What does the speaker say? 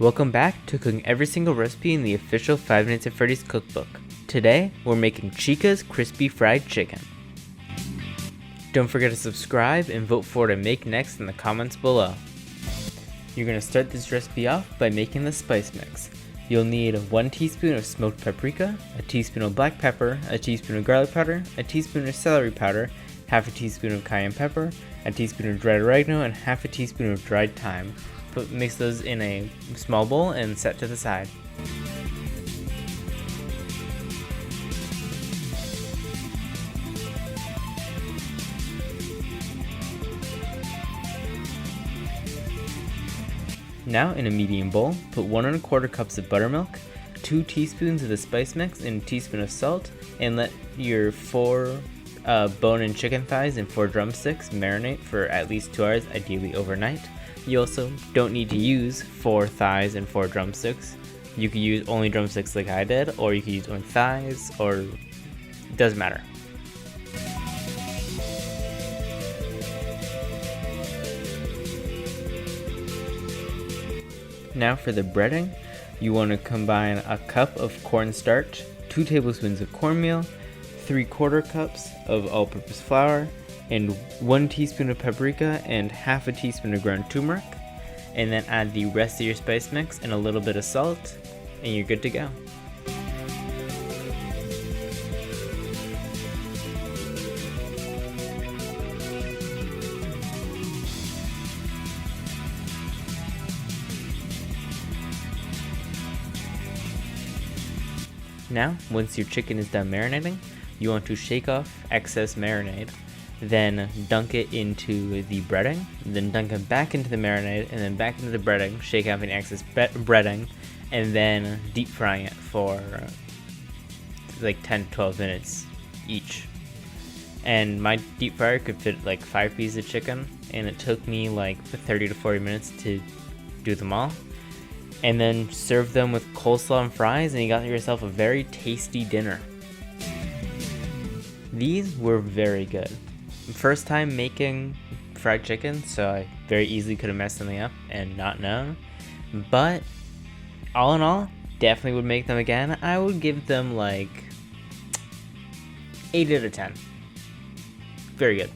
Welcome back to cooking every single recipe in the official 5 Minutes at Freddy's cookbook. Today, we're making Chica's crispy fried chicken. Don't forget to subscribe and vote for what I make next in the comments below. You're going to start this recipe off by making the spice mix. You'll need 1 teaspoon of smoked paprika, a teaspoon of black pepper, a teaspoon of garlic powder, a teaspoon of celery powder, half a teaspoon of cayenne pepper, a teaspoon of dried oregano, and half a teaspoon of dried thyme. Mix those in a small bowl and set to the side. Now in a medium bowl, put 1 1/4 cups of buttermilk, 2 teaspoons of the spice mix, and a teaspoon of salt, and let your 4 bone-in chicken thighs and 4 drumsticks marinate for at least 2 hours, ideally overnight. You also don't need to use 4 thighs and 4 drumsticks. You could use only drumsticks like I did, or you could use only thighs, or it doesn't matter. Now for the breading, you want to combine a cup of cornstarch, 2 tablespoons of cornmeal, 3/4 cups of all-purpose flour, and 1 teaspoon of paprika and half a teaspoon of ground turmeric, and then add the rest of your spice mix and a little bit of salt, and you're good to go. Now, once your chicken is done marinating, you want to shake off excess marinade, then dunk it into the breading, then dunk it back into the marinade, and then back into the breading, shake off any excess breading, and then deep frying it for like 10 to 12 minutes each. And my deep fryer could fit like 5 pieces of chicken, and it took me like 30 to 40 minutes to do them all. And then serve them with coleslaw and fries, and you got yourself a very tasty dinner. These were very good. First time making fried chicken, so I very easily could have messed something up and not known. But all in all, definitely would make them again. I would give them like 8 out of 10. Very good.